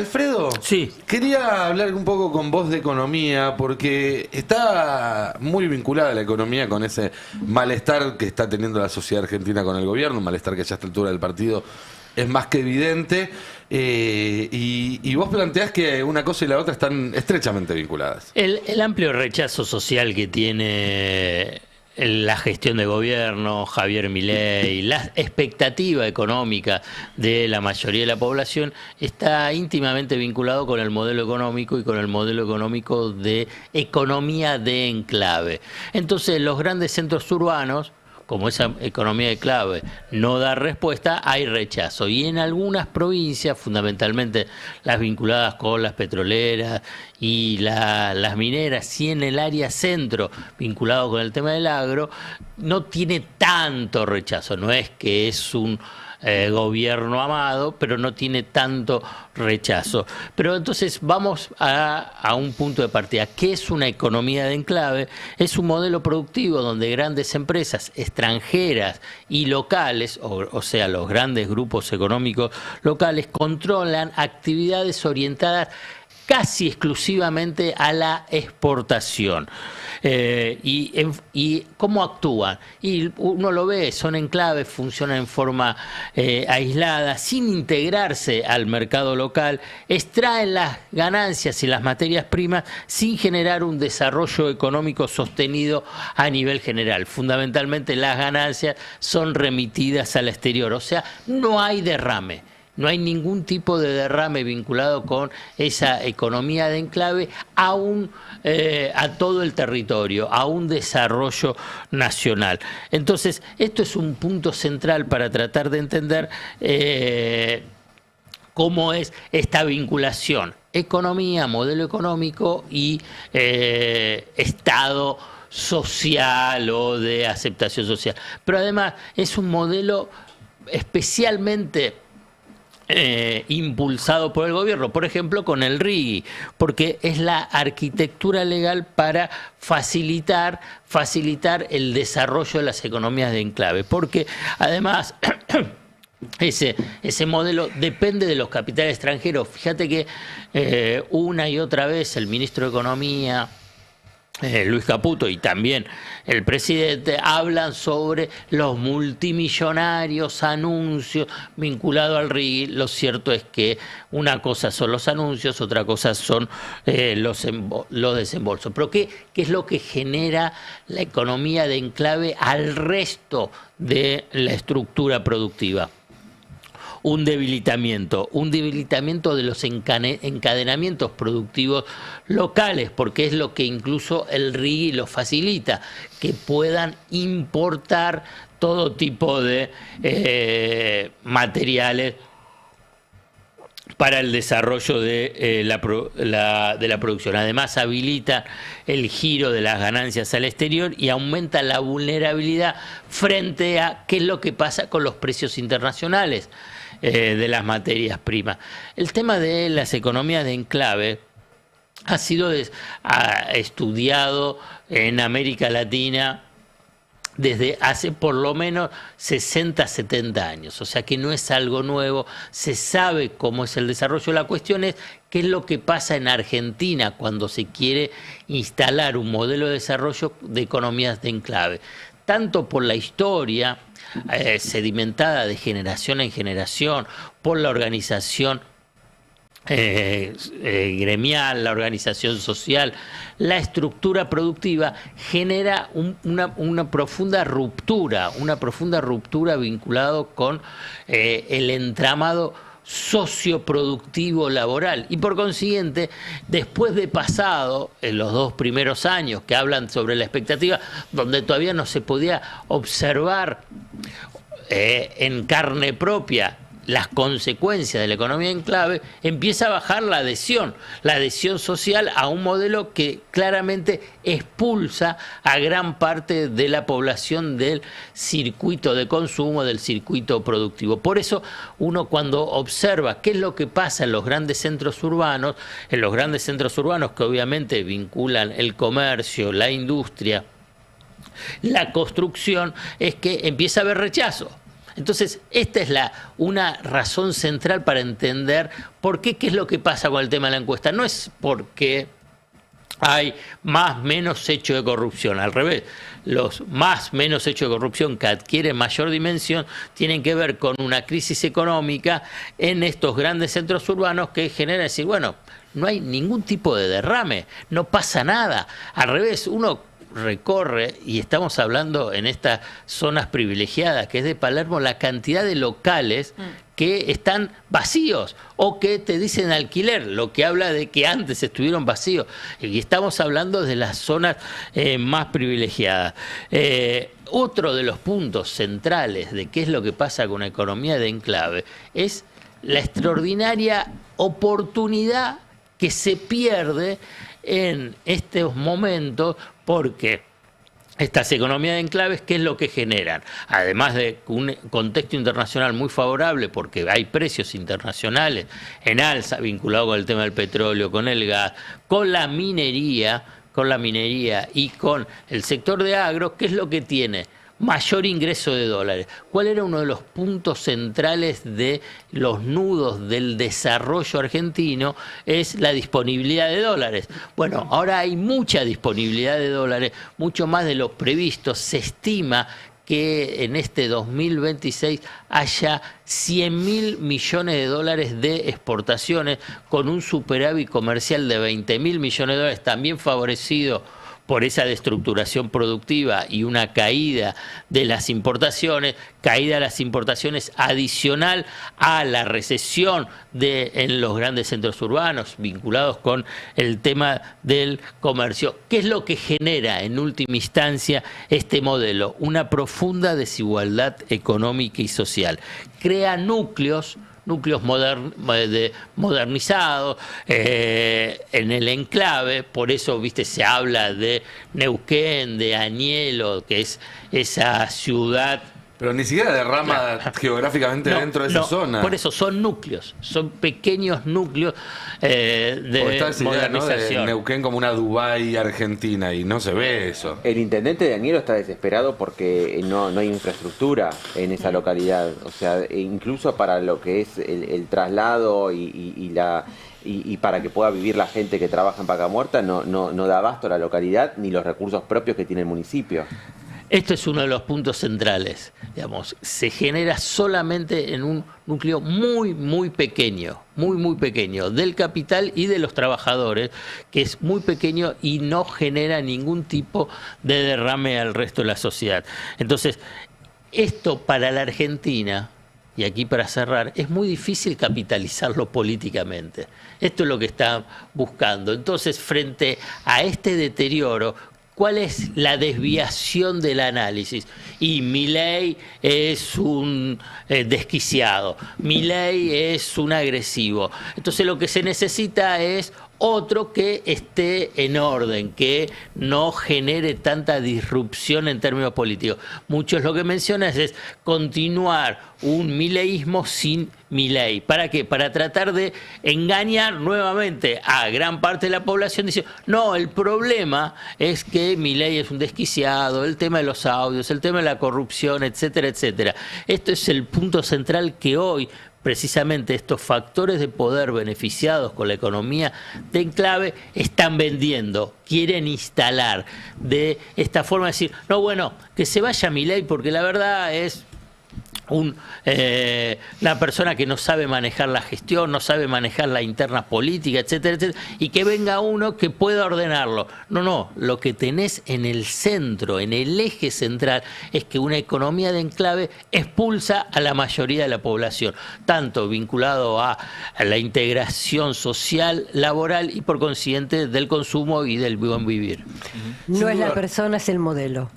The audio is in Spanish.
Alfredo, Sí. quería hablar un poco con vos de economía, porque está muy vinculada la economía con ese malestar que está teniendo la sociedad argentina con el gobierno, un malestar que ya a esta altura del partido es más que evidente, y vos planteás que una cosa y la otra están estrechamente vinculadas. El amplio rechazo social que tiene la gestión de gobierno, Javier Milei, la expectativa económica de la mayoría de la población está íntimamente vinculado con el modelo económico y con el modelo económico de economía de enclave. Entonces, los grandes centros urbanos, como esa economía de clave no da respuesta, hay rechazo. Y en algunas provincias, fundamentalmente las vinculadas con las petroleras y las mineras, y en el área centro, vinculado con el tema del agro, no tiene tanto rechazo. No es que es un gobierno amado, pero no tiene tanto rechazo. Pero entonces vamos a un punto de partida. ¿Qué es una economía de enclave? Es un modelo productivo donde grandes empresas extranjeras y locales, o sea, los grandes grupos económicos locales, controlan actividades orientadas casi exclusivamente a la exportación. ¿Y cómo actúan? Y uno lo ve, son enclaves, funcionan en forma aislada, sin integrarse al mercado local, extraen las ganancias y las materias primas sin generar un desarrollo económico sostenido a nivel general. Fundamentalmente las ganancias son remitidas al exterior, o sea, no hay derrame. No hay ningún tipo de derrame vinculado con esa economía de enclave a todo el territorio, a un desarrollo nacional. Entonces, esto es un punto central para tratar de entender cómo es esta vinculación: economía, modelo económico y Estado social o de aceptación social. Pero además es un modelo especialmente impulsado por el gobierno, por ejemplo con el RIGI, porque es la arquitectura legal para facilitar el desarrollo de las economías de enclave, porque además ese modelo depende de los capitales extranjeros. Fíjate que una y otra vez el ministro de Economía, Luis Caputo, y también el presidente hablan sobre los multimillonarios anuncios vinculados al RIGI. Lo cierto es que una cosa son los anuncios, otra cosa son los desembolsos. Pero ¿qué es lo que genera la economía de enclave al resto de la estructura productiva? Un debilitamiento de los encadenamientos productivos locales, porque es lo que incluso el RIGI lo facilita, que puedan importar todo tipo de materiales para el desarrollo de la producción. Además, habilita el giro de las ganancias al exterior y aumenta la vulnerabilidad frente a qué es lo que pasa con los precios internacionales de las materias primas. El tema de las economías de enclave ha sido estudiado en América Latina desde hace por lo menos 60, 70 años. O sea que no es algo nuevo, se sabe cómo es el desarrollo. La cuestión es qué es lo que pasa en Argentina cuando se quiere instalar un modelo de desarrollo de economías de enclave. Tanto por la historia sedimentada de generación en generación, por la organización gremial, la organización social, la estructura productiva genera una profunda ruptura vinculado con el entramado socioproductivo laboral, y por consiguiente, después de pasado en los 2 primeros años que hablan sobre la expectativa, donde todavía no se podía observar en carne propia las consecuencias de la economía en clave, empieza a bajar la adhesión social a un modelo que claramente expulsa a gran parte de la población del circuito de consumo, del circuito productivo. Por eso uno, cuando observa qué es lo que pasa en los grandes centros urbanos, que obviamente vinculan el comercio, la industria, la construcción, es que empieza a haber rechazo. Entonces, esta es una razón central para entender por qué es lo que pasa con el tema de la encuesta. No es porque hay menos hechos de corrupción, al revés. Los menos hechos de corrupción que adquieren mayor dimensión tienen que ver con una crisis económica en estos grandes centros urbanos que genera decir, bueno, no hay ningún tipo de derrame, no pasa nada. Al revés, uno recorre, y estamos hablando en estas zonas privilegiadas, que es de Palermo, la cantidad de locales que están vacíos o que te dicen alquiler, lo que habla de que antes estuvieron vacíos. Y estamos hablando de las zonas más privilegiadas. Otro de los puntos centrales de qué es lo que pasa con la economía de enclave es la extraordinaria oportunidad que se pierde en estos momentos, porque estas economías de enclaves, ¿qué es lo que generan? Además de un contexto internacional muy favorable, porque hay precios internacionales en alza vinculados con el tema del petróleo, con el gas, con la minería y con el sector de agro, ¿qué es lo que tiene? Mayor ingreso de dólares. ¿Cuál era uno de los puntos centrales de los nudos del desarrollo argentino? Es la disponibilidad de dólares. Bueno, ahora hay mucha disponibilidad de dólares, mucho más de lo previsto. Se estima que en este 2026 haya 100.000 millones de dólares de exportaciones, con un superávit comercial de 20.000 millones de dólares, también favorecido por esa destructuración productiva y una caída de las importaciones, adicional a la recesión en los grandes centros urbanos vinculados con el tema del comercio. ¿Qué es lo que genera en última instancia este modelo? Una profunda desigualdad económica y social. Crea núcleos modernizados en el enclave. Por eso, viste, se habla de Neuquén, de Añelo, que es esa ciudad. Pero ni siquiera derrama geográficamente dentro de esa zona. Por eso son núcleos, son pequeños núcleos de modernización. De Neuquén como una Dubái argentina, y no se ve eso. El intendente de Añelo está desesperado porque no hay infraestructura en esa localidad. O sea, incluso para lo que es el traslado y para que pueda vivir la gente que trabaja en Vaca Muerta, no da abasto a la localidad ni los recursos propios que tiene el municipio. Esto es uno de los puntos centrales, digamos, se genera solamente en un núcleo muy pequeño del capital y de los trabajadores, que es muy pequeño y no genera ningún tipo de derrame al resto de la sociedad. Entonces, esto para la Argentina, y aquí para cerrar, es muy difícil capitalizarlo políticamente. Esto es lo que está buscando. Entonces, frente a este deterioro, ¿cuál es la desviación del análisis? Y Milei es un desquiciado, Milei es un agresivo. Entonces lo que se necesita es otro que esté en orden, que no genere tanta disrupción en términos políticos. Muchos lo que mencionan es continuar un mileísmo sin Milei. ¿Para qué? Para tratar de engañar nuevamente a gran parte de la población diciendo, no, el problema es que Milei es un desquiciado, el tema de los audios, el tema de la corrupción, etcétera, etcétera. Esto es el punto central que hoy precisamente estos factores de poder beneficiados con la economía de enclave están vendiendo, quieren instalar de esta forma de decir, no, bueno, que se vaya Milei porque la verdad es una persona que no sabe manejar la gestión, no sabe manejar la interna política, etcétera, etcétera, y que venga uno que pueda ordenarlo. No, lo que tenés en el centro, en el eje central, es que una economía de enclave expulsa a la mayoría de la población, tanto vinculado a la integración social, laboral y por consiguiente del consumo y del buen vivir. No es la persona, es el modelo.